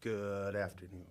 Good afternoon.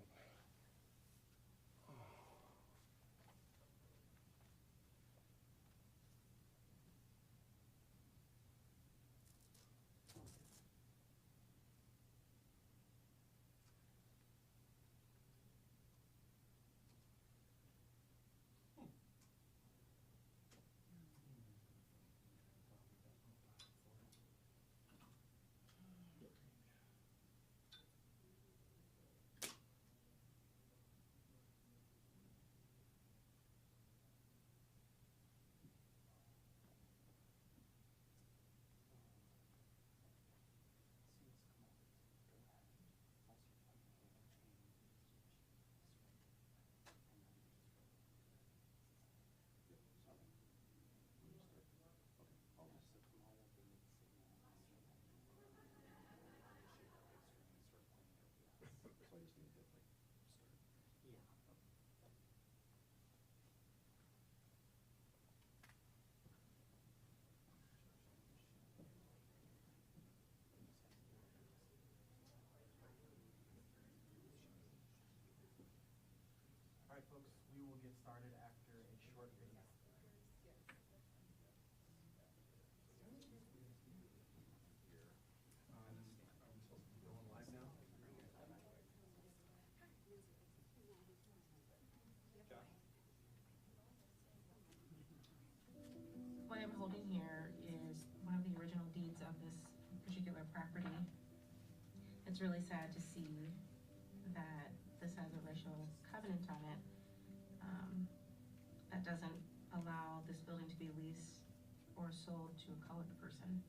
All right, folks, we will get started after a short video. Are we supposed to be going live now? What I'm holding here is one of the original deeds of this particular property. It's really sad to see that this has a racial covenant on it that doesn't allow this building to be leased or sold to a colored person.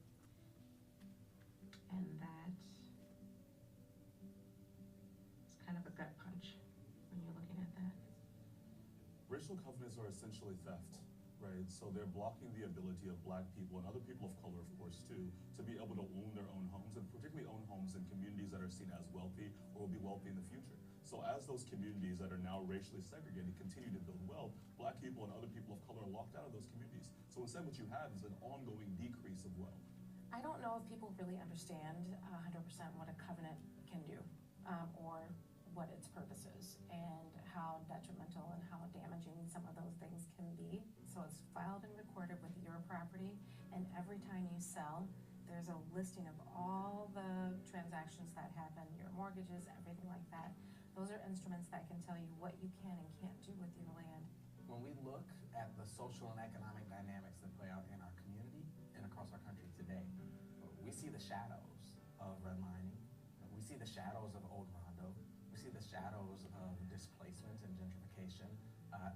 And that is kind of a gut punch when you're looking at that. Racial covenants are essentially theft, right? So they're blocking the ability of Black people and other people of color, of course, too, to be able to own their own homes, and particularly own homes in communities that are seen as wealthy or will be wealthy in the future. So as those communities that are now racially segregated continue to build wealth, Black people and other people of color are locked out of those communities. So instead what you have is an ongoing decrease of wealth. I don't know if people really understand 100% what a covenant can do or what its purpose is and how detrimental and how damaging some of those things can be. So it's filed and recorded with your property, and every time you sell, there's a listing of all the transactions that happen, your mortgages, everything like that. Those are instruments that can tell you what you can and can't do with your land. When we look at the social and economic dynamics that play out in our community and across our country today, we see the shadows of redlining, we see the shadows of old Rondo, we see the shadows of displacement and gentrification,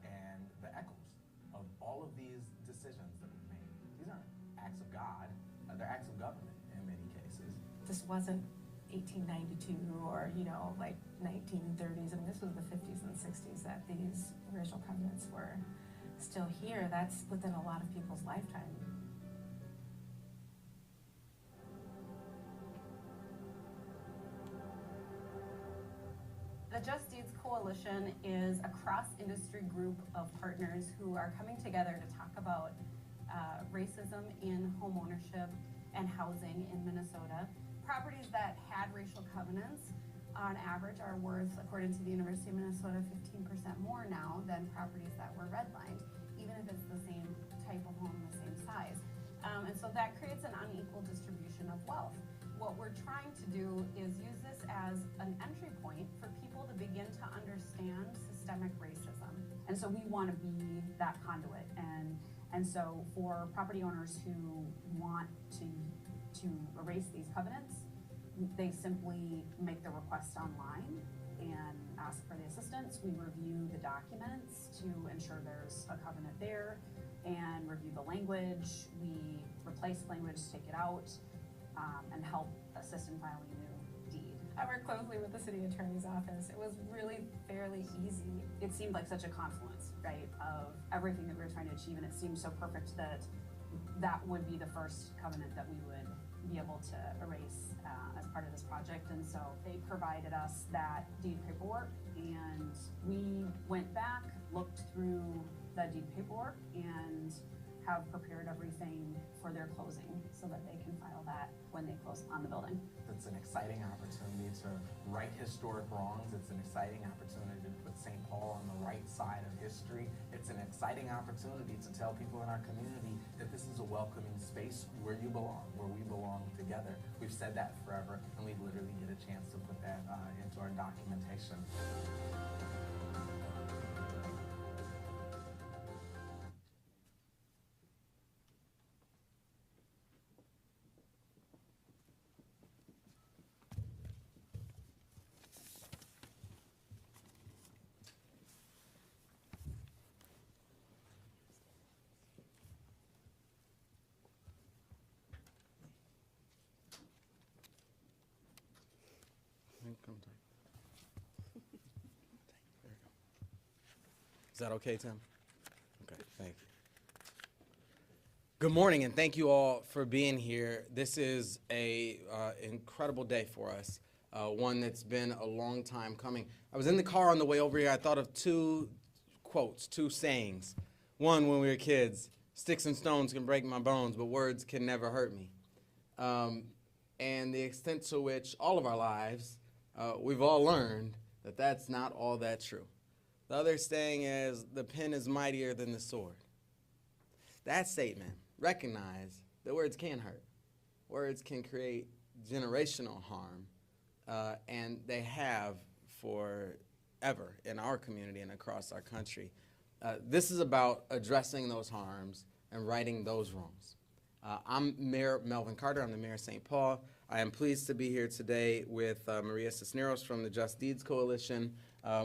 and the echoes of all of these decisions that we've made. These aren't acts of God, they're acts of government in many cases. This wasn't 1892 or, like 1930s. I mean, this was the 50s and 60s that these racial covenants were still here. That's within a lot of people's lifetime. The Just Deeds Coalition is a cross-industry group of partners who are coming together to talk about racism in home ownership and housing in Minnesota. Properties that had racial covenants, on average, are worth, according to the University of Minnesota, 15% more now than properties that were redlined, even if it's the same type of home, the same size. And so that creates an unequal distribution of wealth. What we're trying to do is use this as an entry point for people to begin to understand systemic racism. And so we want to be that conduit. And so for property owners who want to erase these covenants, they simply make the request online and ask for the assistance. We review the documents to ensure there's a covenant there and review the language. We replace language, take it out, and help assist in filing a new deed. I work closely with the city attorney's office. It was really fairly easy. It seemed like such a confluence, right, of everything that we were trying to achieve, and it seemed so perfect that that would be the first covenant that we would be able to erase as part of this project. And so they provided us that deed paperwork, and we went back, looked through the deed paperwork, and have prepared everything for their closing so that they can file that when they close on the building. It's an exciting opportunity to right historic wrongs. It's an exciting opportunity to put St. Paul on the right side of history. It's an exciting opportunity to tell people in our community that this is a welcoming space where you belong, where we belong together. We've said that forever, and we literally get a chance to put that into our documentation. Is that okay, Tim? Okay, thank you. Good morning, and thank you all for being here. This is a incredible day for us, one that's been a long time coming. I was in the car on the way over here. I thought of two quotes, two sayings. One, when we were kids, sticks and stones can break my bones, but words can never hurt me. And the extent to which all of our lives, we've all learned that that's not all that true. The other saying is, the pen is mightier than the sword. That statement, recognize that words can hurt. Words can create generational harm, and they have forever in our community and across our country. This is about addressing those harms and righting those wrongs. I'm Mayor Melvin Carter. I'm the Mayor of St. Paul. I am pleased to be here today with Maria Cisneros from the Just Deeds Coalition,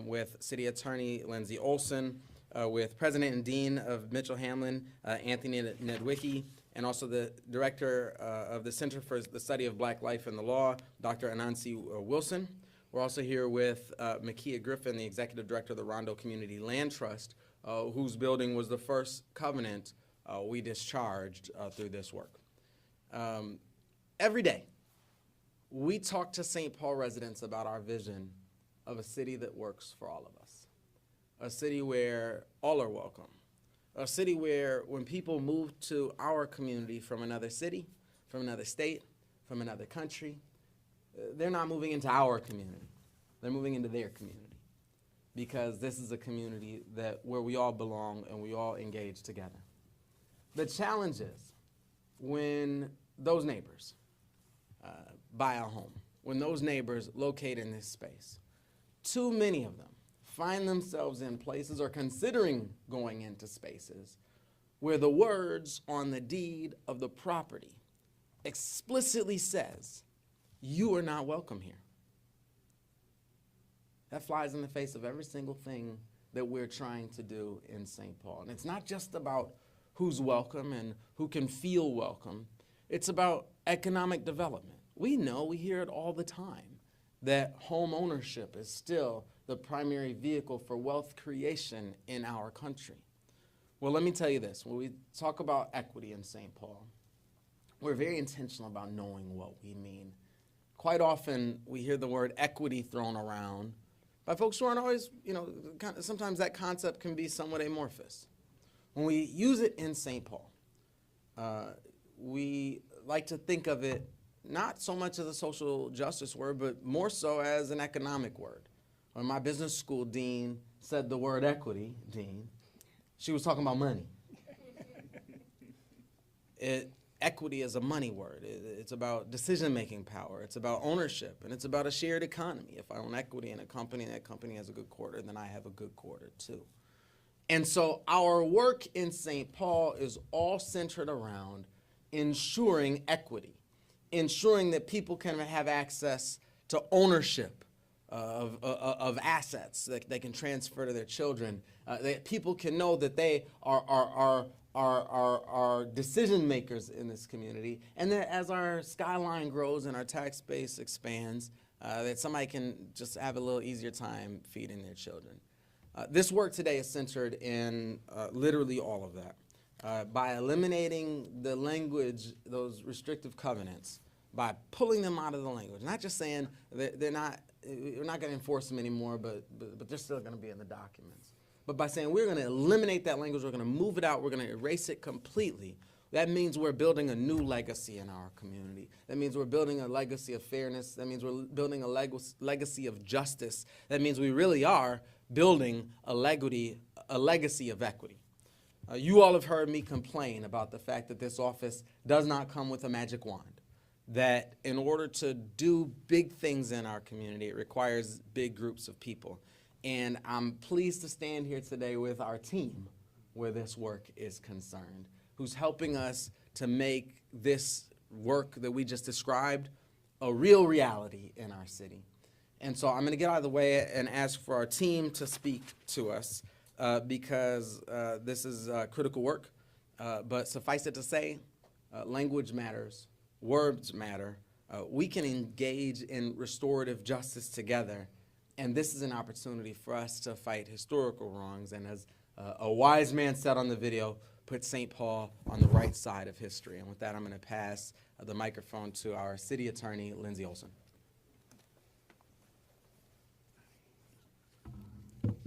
with City Attorney Lindsay Olson, with President and Dean of Mitchell-Hamline, Anthony Nedwicki, and also the Director of the Center for the Study of Black Life and the Law, Dr. Anansi Wilson. We're also here with Makia Griffin, the Executive Director of the Rondo Community Land Trust, whose building was the first covenant we discharged through this work. Every day, we talk to St. Paul residents about our vision of a city that works for all of us, a city where all are welcome, a city where when people move to our community from another city, from another state, from another country, they're not moving into our community, they're moving into their community, because this is a community where we all belong and we all engage together. The challenge is when those neighbors buy a home, when those neighbors locate in this space, too many of them find themselves in places or considering going into spaces where the words on the deed of the property explicitly says, you are not welcome here. That flies in the face of every single thing that we're trying to do in St. Paul. And it's not just about who's welcome and who can feel welcome. It's about economic development. We know, we hear it all the time, that home ownership is still the primary vehicle for wealth creation in our country. Well, let me tell you this. When we talk about equity in St. Paul, we're very intentional about knowing what we mean. Quite often, we hear the word equity thrown around by folks who aren't always, sometimes that concept can be somewhat amorphous. When we use it in St. Paul, we like to think of it not so much as a social justice word, but more so as an economic word. When my business school dean said the word equity, she was talking about money. Equity is a money word. It's about decision-making power. It's about ownership, and it's about a shared economy. If I own equity in a company and that company has a good quarter, then I have a good quarter too. And so our work in St. Paul is all centered around ensuring equity, ensuring that people can have access to ownership of assets that they can transfer to their children, that people can know that they are decision makers in this community, and that as our skyline grows and our tax base expands, that somebody can just have a little easier time feeding their children. This work today is centered in literally all of that. By eliminating the language, those restrictive covenants, by pulling them out of the language, not just saying we're not going to enforce them anymore, but they're still going to be in the documents. But by saying we're going to eliminate that language, we're going to move it out, we're going to erase it completely, that means we're building a new legacy in our community. That means we're building a legacy of fairness. That means we're building a legacy of justice. That means we really are building a legacy of equity. You all have heard me complain about the fact that this office does not come with a magic wand, that in order to do big things in our community, it requires big groups of people. And I'm pleased to stand here today with our team where this work is concerned, who's helping us to make this work that we just described a real reality in our city. And so I'm going to get out of the way and ask for our team to speak to us because this is critical work. But suffice it to say, language matters, words matter. We can engage in restorative justice together, and this is an opportunity for us to fight historical wrongs. And as a wise man said on the video, put St. Paul on the right side of history. And with that, I'm going to pass the microphone to our city attorney, Attorney Olson.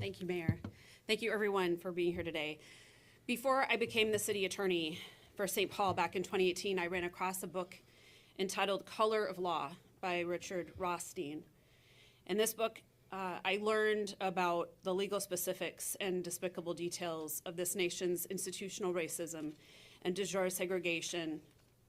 Thank you, Mayor. Thank you, everyone, for being here today. Before I became the city attorney for St. Paul back in 2018, I ran across a book entitled Color of Law by Richard Rothstein. In this book, I learned about the legal specifics and despicable details of this nation's institutional racism and de jure segregation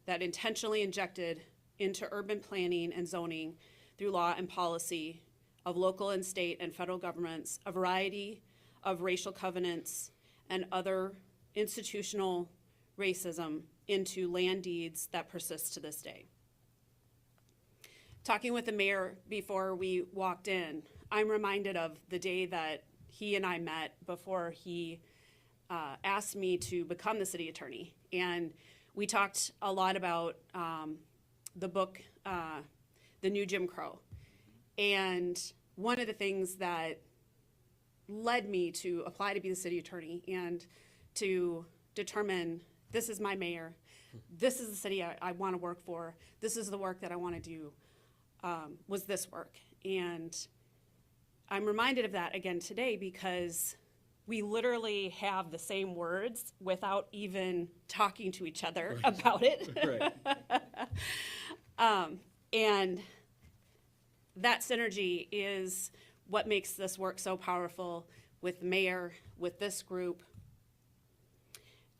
that intentionally injected into urban planning and zoning through law and policy of local and state and federal governments a variety of racial covenants and other institutional racism into land deeds that persist to this day. Talking with the mayor before we walked in, I'm reminded of the day that he and I met before he asked me to become the city attorney. And we talked a lot about the book, The New Jim Crow. And one of the things that led me to apply to be the city attorney and to determine this is my mayor, this is the city I want to work for, this is the work that I want to do, was this work. And I'm reminded of that again today because we literally have the same words without even talking to each other about it. And that synergy is what makes this work so powerful with the mayor, with this group.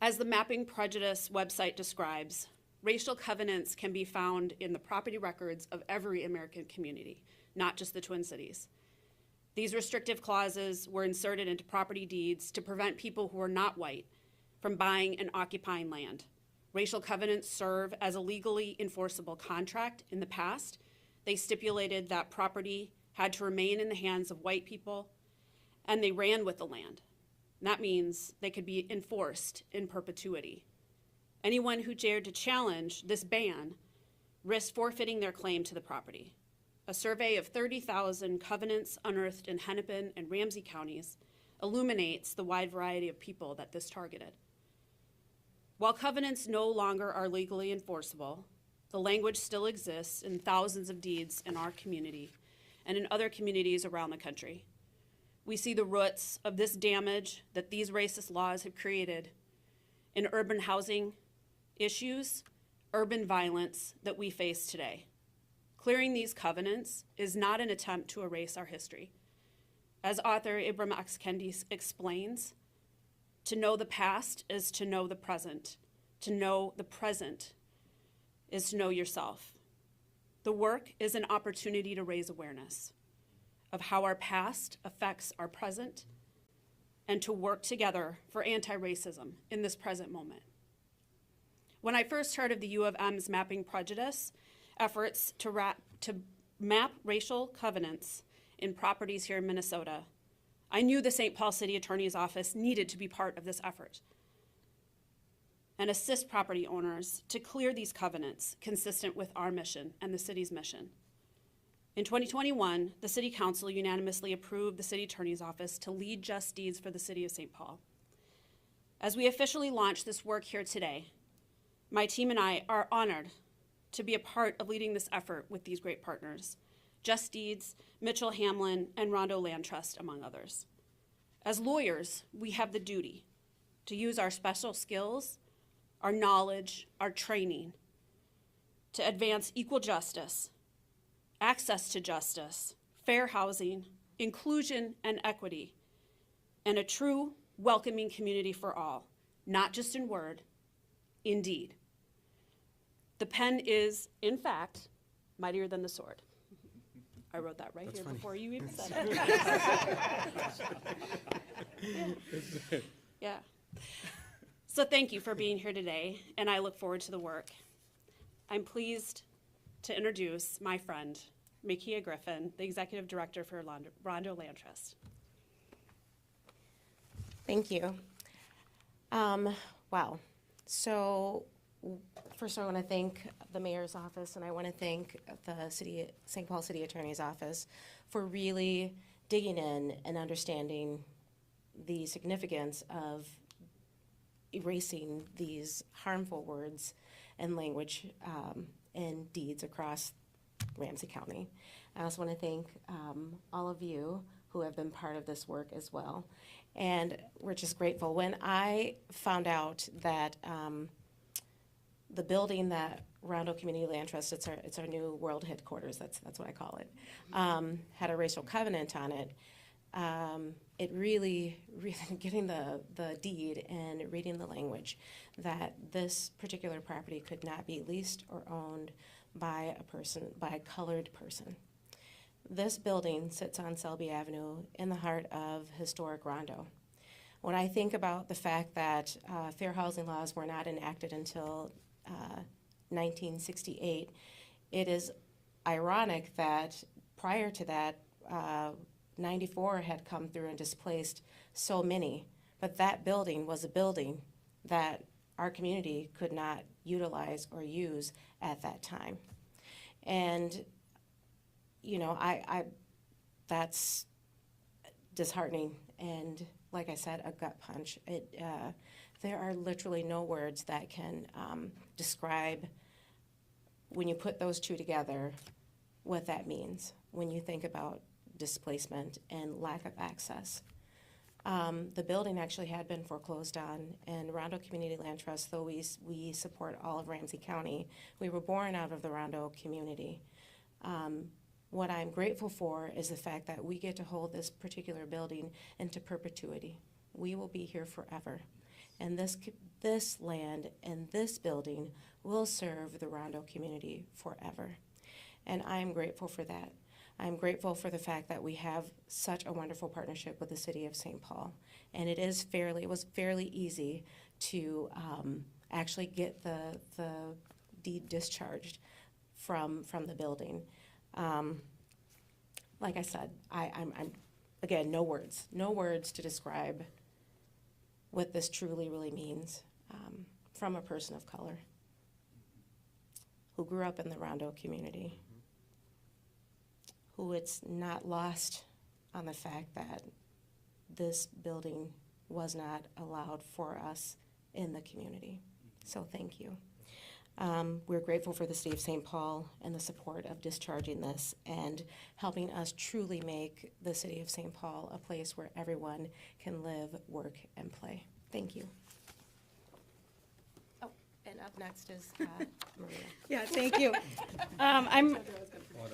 As the Mapping Prejudice website describes, racial covenants can be found in the property records of every American community, not just the Twin Cities. These restrictive clauses were inserted into property deeds to prevent people who are not white from buying and occupying land. Racial covenants serve as a legally enforceable contract in the past. They stipulated that property had to remain in the hands of white people, and they ran with the land. And that means they could be enforced in perpetuity. Anyone who dared to challenge this ban risked forfeiting their claim to the property. A survey of 30,000 covenants unearthed in Hennepin and Ramsey counties illuminates the wide variety of people that this targeted. While covenants no longer are legally enforceable, the language still exists in thousands of deeds in our community and in other communities around the country. We see the roots of this damage that these racist laws have created in urban housing issues, urban violence that we face today. Clearing these covenants is not an attempt to erase our history. As author Ibram X. Kendi explains, to know the past is to know the present. To know the present is to know yourself. The work is an opportunity to raise awareness of how our past affects our present and to work together for anti-racism in this present moment. When I first heard of the U of M's Mapping Prejudice efforts to map racial covenants in properties here in Minnesota, I knew the St. Paul City Attorney's Office needed to be part of this effort and assist property owners to clear these covenants consistent with our mission and the city's mission. In 2021, the City Council unanimously approved the City Attorney's Office to lead just deeds for the City of St. Paul. As we officially launch this work here today, my team and I are honored to be a part of leading this effort with these great partners, Just Deeds, Mitchell-Hamline, and Rondo Land Trust, among others. As lawyers, we have the duty to use our special skills, our knowledge, our training to advance equal justice, access to justice, fair housing, inclusion and equity, and a true, welcoming community for all, not just in word, in deed. The pen is, in fact, mightier than the sword. I wrote that right That's here funny. before you even said it. Yeah. So thank you for being here today, and I look forward to the work. I'm pleased to introduce my friend, Makia Griffin, the Executive Director for Rondo Land Trust. Thank you. Wow. So first I want to thank the mayor's office, and I want to thank the St. Paul City Attorney's Office for really digging in and understanding the significance of erasing these harmful words and language and deeds across Ramsey County. I also want to thank all of you who have been part of this work as well. And we're just grateful. When I found out that the building that Rondo Community Land Trust, it's our new world headquarters, that's what I call it, had a racial covenant on it, it really, getting the deed and reading the language, that this particular property could not be leased or owned by a colored person. This building sits on Selby Avenue in the heart of historic Rondo. When I think about the fact that fair housing laws were not enacted until 1968, it is ironic that prior to that, 94 had come through and displaced so many, but that building was a building that our community could not utilize or use at that time. And, you know, that's disheartening, and like I said, a gut punch. There are literally no words that can describe, when you put those two together, what that means when you think about displacement and lack of access. The building actually had been foreclosed on, and Rondo Community Land Trust, though we support all of Ramsey County, we were born out of the Rondo community. What I'm grateful for is the fact that we get to hold this particular building into perpetuity. We will be here forever. And this land and this building will serve the Rondo community forever. And I'm grateful for that. I'm grateful for the fact that we have such a wonderful partnership with the city of St. Paul. And it was fairly easy to actually get the deed discharged from the building. Like I said, I'm again, no words to describe what this truly, really means from a person of color who grew up in the Rondo community, who it's not lost on the fact that this building was not allowed for us in the community. So thank you. We're grateful for the city of St. Paul and the support of discharging this and helping us truly make the city of St. Paul a place where everyone can live, work, and play. Thank you. Oh, and up next is Maria. Yeah, thank you.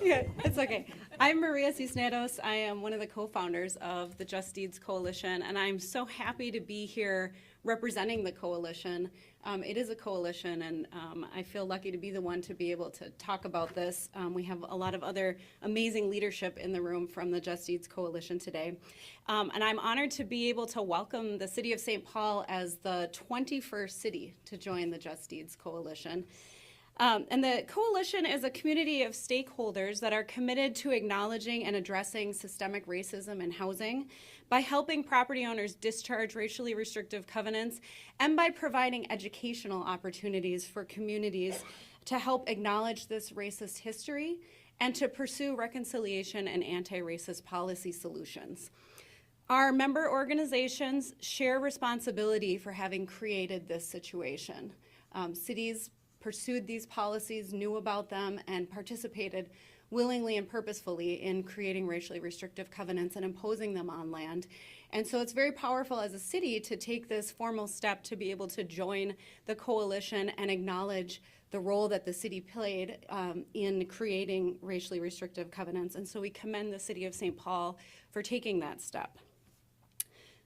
It's okay. I'm Maria Cisneros. I am one of the co-founders of the Just Deeds Coalition, and I'm so happy to be here representing the coalition. It is a coalition, and I feel lucky to be the one to be able to talk about this. We have a lot of other amazing leadership in the room from the Just Deeds Coalition today. And I'm honored to be able to welcome the city of St. Paul as the 21st city to join the Just Deeds Coalition. And the coalition is a community of stakeholders that are committed to acknowledging and addressing systemic racism in housing by helping property owners discharge racially restrictive covenants and by providing educational opportunities for communities to help acknowledge this racist history and to pursue reconciliation and anti-racist policy solutions. Our member organizations share responsibility for having created this situation. Cities pursued these policies, knew about them, and participated willingly and purposefully in creating racially restrictive covenants and imposing them on land. And so it's very powerful as a city to take this formal step to be able to join the coalition and acknowledge the role that the city played in creating racially restrictive covenants. And so we commend the city of St. Paul for taking that step.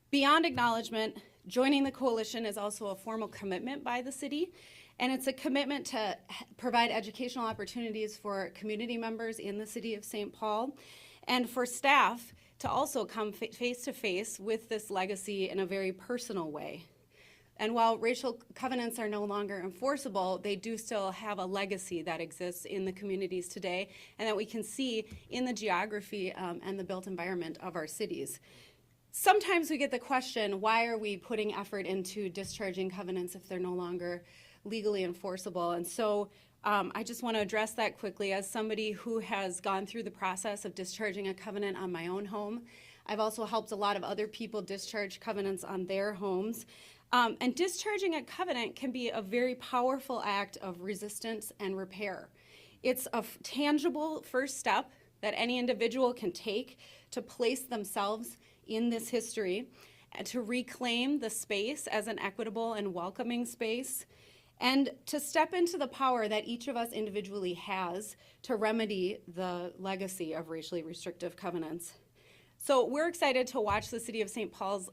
Beyond acknowledgement, joining the coalition is also a formal commitment by the city, and it's a commitment to provide educational opportunities for community members in the city of St. Paul, and for staff to also come face to face with this legacy in a very personal way. And while racial covenants are no longer enforceable, they do still have a legacy that exists in the communities today and that we can see in the geography and the built environment of our cities. Sometimes we get the question, why are we putting effort into discharging covenants if they're no longer legally enforceable? And so I just want to address that quickly as somebody who has gone through the process of discharging a covenant on my own home. I've also helped a lot of other people discharge covenants on their homes. And discharging a covenant can be a very powerful act of resistance and repair. It's a tangible first step that any individual can take to place themselves in this history and to reclaim the space as an equitable and welcoming space, and to step into the power that each of us individually has to remedy the legacy of racially restrictive covenants. So we're excited to watch the City of St. Paul's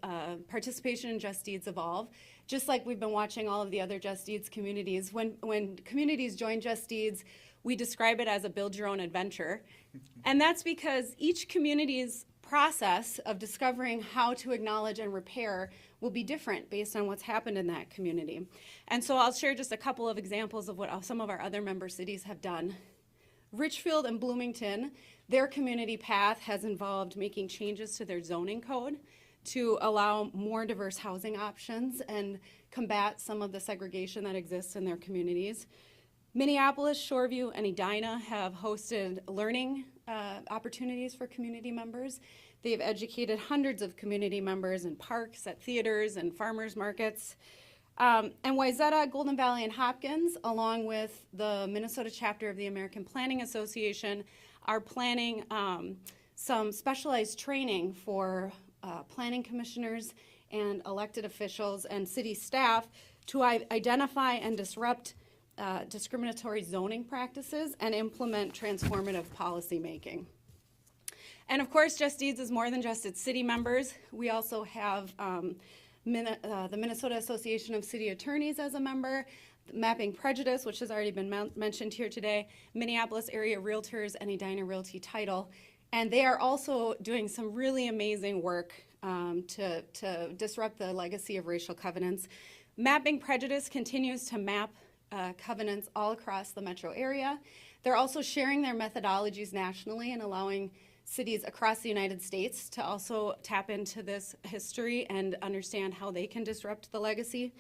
participation in Just Deeds evolve, just like we've been watching all of the other Just Deeds communities. When communities join Just Deeds, we describe it as a build your own adventure. And that's because each community's process of discovering how to acknowledge and repair will be different based on what's happened in that community. And so I'll share just a couple of examples of what some of our other member cities have done. Richfield and Bloomington, their community path has involved making changes to their zoning code to allow more diverse housing options and combat some of the segregation that exists in their communities. Minneapolis, Shoreview, and Edina have hosted learning opportunities for community members. They've educated hundreds of community members in parks, at theaters, and farmers markets. And Wayzata, Golden Valley, and Hopkins, along with the Minnesota chapter of the American Planning Association, are planning some specialized training for planning commissioners and elected officials and city staff to identify and disrupt discriminatory zoning practices and implement transformative policy making. And of course, Just Deeds is more than just its city members. We also have the Minnesota Association of City Attorneys as a member, Mapping Prejudice, which has already been mentioned here today, Minneapolis Area Realtors, and Edina Realty Title. And they are also doing some really amazing work to disrupt the legacy of racial covenants. Mapping Prejudice continues to map covenants all across the metro area. They're also sharing their methodologies nationally and allowing cities across the United States to also tap into this history and understand how they can disrupt the legacy.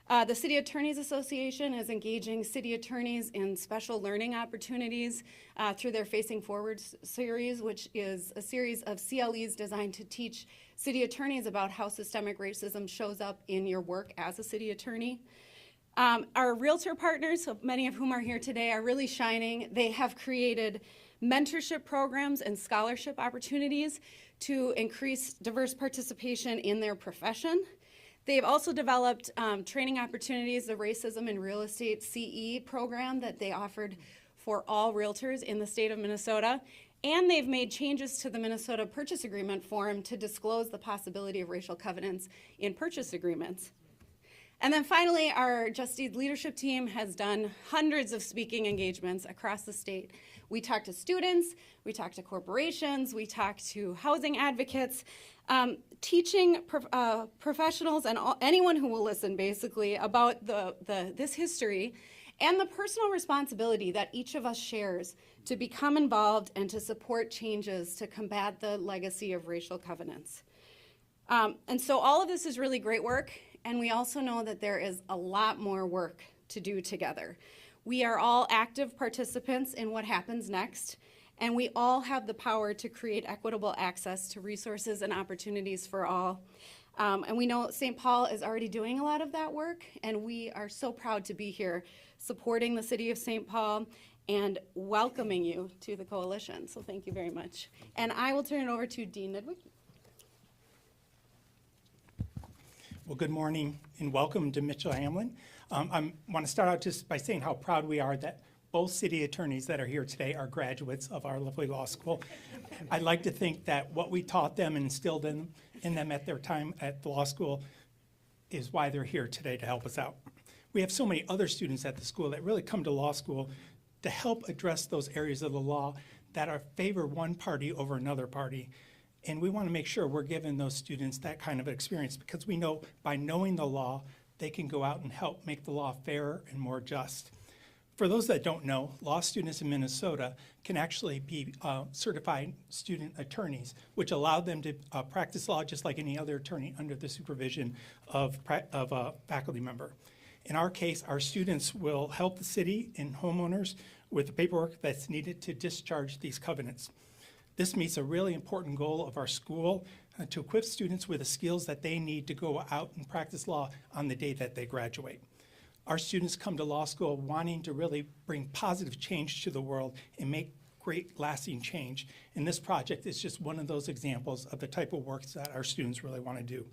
The City Attorneys Association is engaging city attorneys in special learning opportunities through their Facing Forward series, which is a series of CLEs designed to teach city attorneys about how systemic racism shows up in your work as a city attorney. Our realtor partners, many of whom are here today, are really shining. They have created mentorship programs and scholarship opportunities to increase diverse participation in their profession. They've also developed training opportunities, the Racism in Real Estate CE program that they offered for all realtors in the state of Minnesota. And they've made changes to the Minnesota Purchase Agreement form to disclose the possibility of racial covenants in purchase agreements. And then finally, our Just Deeds leadership team has done hundreds of speaking engagements across the state. We talk to students, we talk to corporations, we talk to housing advocates, teaching professionals and anyone who will listen basically about this history and the personal responsibility that each of us shares to become involved and to support changes to combat the legacy of racial covenants. And so all of this is really great work. And we also know that there is a lot more work to do together. We are all active participants in what happens next, and we all have the power to create equitable access to resources and opportunities for all. And we know St. Paul is already doing a lot of that work, and we are so proud to be here supporting the city of St. Paul and welcoming you to the coalition. So thank you very much. And I will turn it over to Dean Nedwick. Well, good morning and welcome to Mitchell-Hamline. I want to start out just by saying how proud we are that both city attorneys that are here today are graduates of our lovely law school. I'd like to think that what we taught them and instilled in them at their time at the law school is why they're here today to help us out. We have so many other students at the school that really come to law school to help address those areas of the law that are favor one party over another party. And we want to make sure we're giving those students that kind of experience because we know by knowing the law, they can go out and help make the law fairer and more just. For those that don't know, law students in Minnesota can actually be certified student attorneys, which allow them to practice law just like any other attorney under the supervision of a faculty member. In our case, our students will help the city and homeowners with the paperwork that's needed to discharge these covenants. This meets a really important goal of our school to equip students with the skills that they need to go out and practice law on the day that they graduate. Our students come to law school wanting to really bring positive change to the world and make great lasting change. And this project is just one of those examples of the type of work that our students really want to do.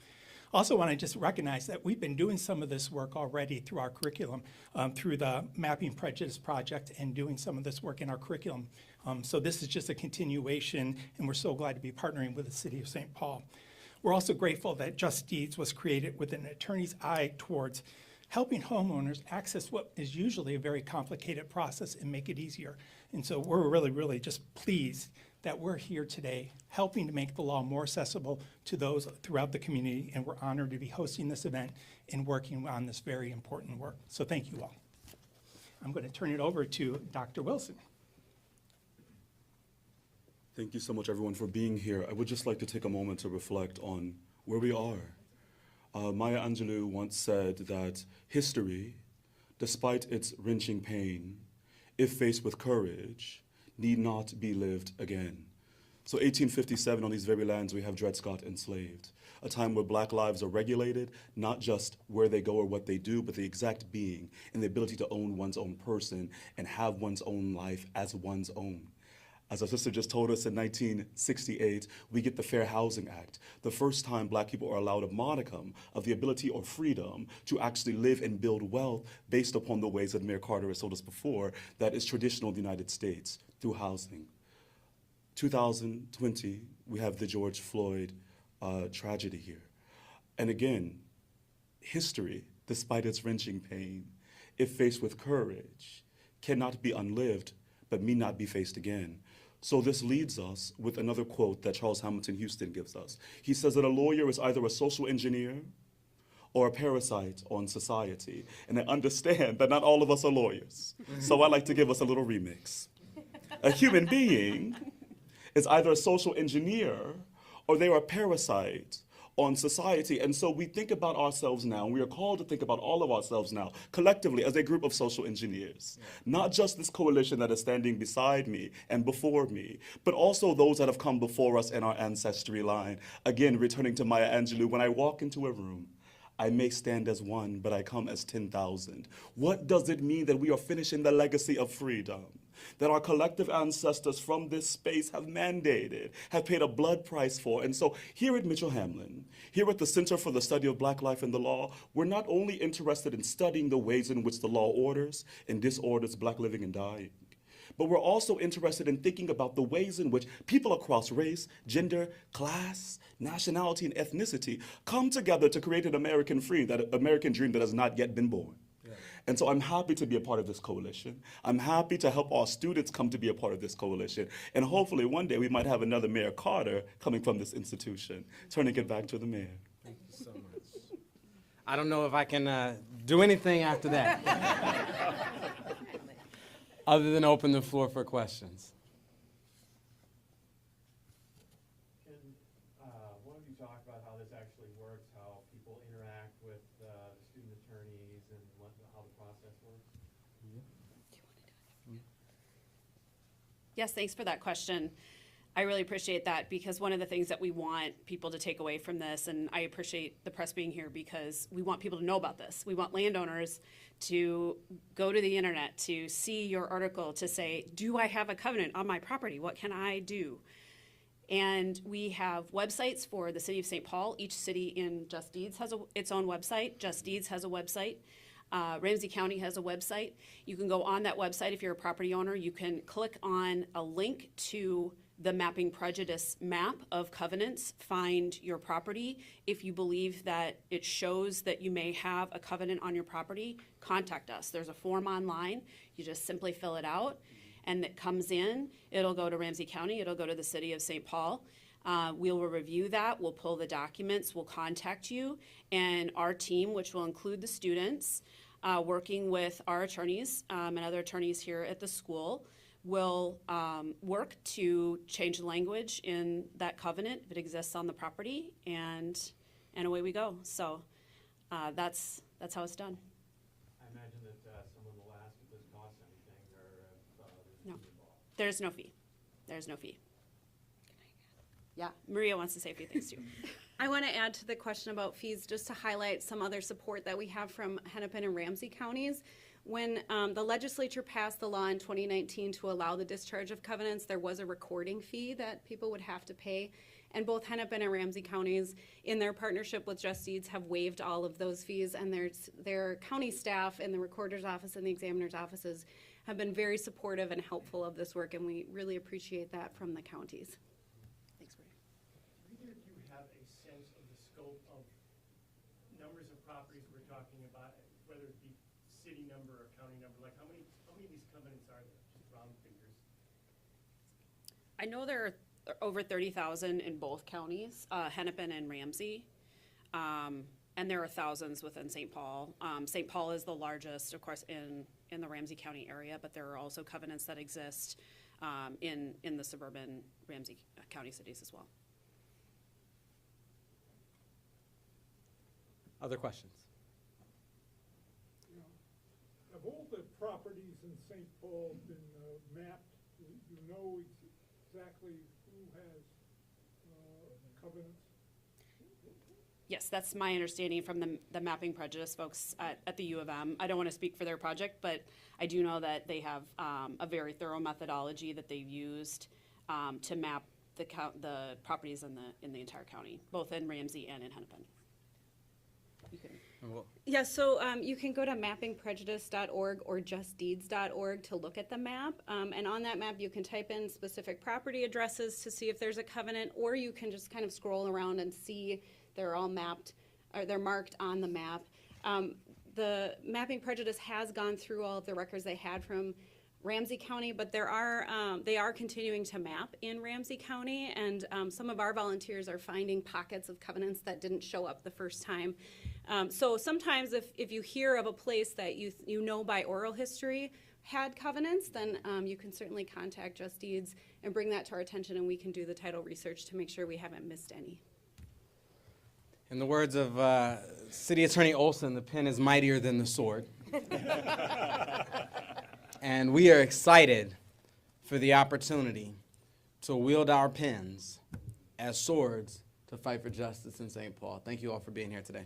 Also want to just recognize that we've been doing some of this work already through our curriculum, through the Mapping Prejudice Project and doing some of this work in our curriculum. So this is just a continuation, and we're so glad to be partnering with the city of St. Paul. We're also grateful that Just Deeds was created with an attorney's eye towards helping homeowners access what is usually a very complicated process and make it easier. And so we're really, really just pleased that we're here today helping to make the law more accessible to those throughout the community, and we're honored to be hosting this event and working on this very important work. So thank you all. I'm going to turn it over to Dr. Wilson. Thank you so much, everyone, for being here. I would just like to take a moment to reflect on where we are. Maya Angelou once said that history, despite its wrenching pain, if faced with courage, need not be lived again. So 1857, on these very lands, we have Dred Scott enslaved, a time where black lives are regulated, not just where they go or what they do, but the exact being and the ability to own one's own person and have one's own life as one's own. As our sister just told us, in 1968, we get the Fair Housing Act, the first time black people are allowed a modicum of the ability or freedom to actually live and build wealth based upon the ways that Mayor Carter has told us before that is traditional in the United States through housing. 2020, we have the George Floyd tragedy here. And again, history, despite its wrenching pain, if faced with courage, cannot be unlived, but may not be faced again. So this leads us with another quote that Charles Hamilton Houston gives us. He says that a lawyer is either a social engineer or a parasite on society. And I understand that not all of us are lawyers. So I like to give us a little remix. A human being is either a social engineer or they are a parasite on society. And so we think about ourselves now, and we are called to think about all of ourselves now, collectively as a group of social engineers. Not just this coalition that is standing beside me and before me, but also those that have come before us in our ancestry line. Again, returning to Maya Angelou, when I walk into a room, I may stand as one, but I come as 10,000. What does it mean that we are finishing the legacy of freedom? That our collective ancestors from this space have mandated, have paid a blood price for. And so here at Mitchell-Hamline, here at the Center for the Study of Black Life and the Law, we're not only interested in studying the ways in which the law orders and disorders black living and dying, but we're also interested in thinking about the ways in which people across race, gender, class, nationality, and ethnicity come together to create an American dream that has not yet been born. And so I'm happy to be a part of this coalition. I'm happy to help our students come to be a part of this coalition. And hopefully one day we might have another Mayor Carter coming from this institution. Turning it back to the mayor. Thank you so much. I don't know if I can do anything after that. Other than open the floor for questions. Can one of you talk about how this actually works, how people interact with the student attorneys and how the process works? Yes, thanks for that question. I really appreciate that, because one of the things that we want people to take away from this, and I appreciate the press being here because we want people to know about this. We want landowners to go to the internet, to see your article, to say, do I have a covenant on my property? What can I do? And we have websites for the city of St. Paul. Each city in Just Deeds has its own website. Just Deeds has a website. Ramsey County has a website. You can go on that website if you're a property owner. You can click on a link to the mapping prejudice map of covenants, find your property. If you believe that it shows that you may have a covenant on your property, contact us. There's a form online. You just simply fill it out, and it comes in. It'll go to Ramsey County. It'll go to the city of St. Paul. We will review that. We'll pull the documents. We'll contact you. And our team, which will include the students, working with our attorneys and other attorneys here at the school, will work to change the language in that covenant if it exists on the property, and away we go. So that's how it's done. I imagine that someone will ask if this costs anything, or if there's No. fee involved. There's no fee. There's no fee. Yeah, Maria wants to say a few things too. I want to add to the question about fees just to highlight some other support that we have from Hennepin and Ramsey counties. When the legislature passed the law in 2019 to allow the discharge of covenants, there was a recording fee that people would have to pay. And both Hennepin and Ramsey counties, in their partnership with Just Deeds, have waived all of those fees. And their county staff and the recorder's office and the examiner's offices have been very supportive and helpful of this work. And we really appreciate that from the counties. Thanks, Maria. Do either of you have a sense of the scope of numbers of properties we're talking about, whether it be city number or county number? Like how many of these covenants are there? Just round figures. I know there are over 30,000 in both counties, Hennepin and Ramsey. And there are thousands within St. Paul. St. Paul is the largest, of course, in the Ramsey County area, but there are also covenants that exist in the suburban Ramsey County cities as well. Other questions? Have all the properties in St. Paul been mapped? Do you know exactly who has covenants? Yes, that's my understanding from the mapping prejudice folks at the U of M. I don't want to speak for their project, but I do know that they have a very thorough methodology that they've used to map the properties in the entire county, both in Ramsey and in Hennepin. You can. Yeah, so you can go to mappingprejudice.org or justdeeds.org to look at the map. And on that map, you can type in specific property addresses to see if there's a covenant, or you can just kind of scroll around and see they're all mapped, or they're marked on the map. The Mapping Prejudice has gone through all of the records they had from Ramsey County, but they are continuing to map in Ramsey County, and some of our volunteers are finding pockets of covenants that didn't show up the first time. So sometimes if you hear of a place that you know by oral history had covenants, then you can certainly contact Just Deeds and bring that to our attention, and we can do the title research to make sure we haven't missed any. In the words of City Attorney Olson, the pen is mightier than the sword. And we are excited for the opportunity to wield our pens as swords to fight for justice in St. Paul. Thank you all for being here today.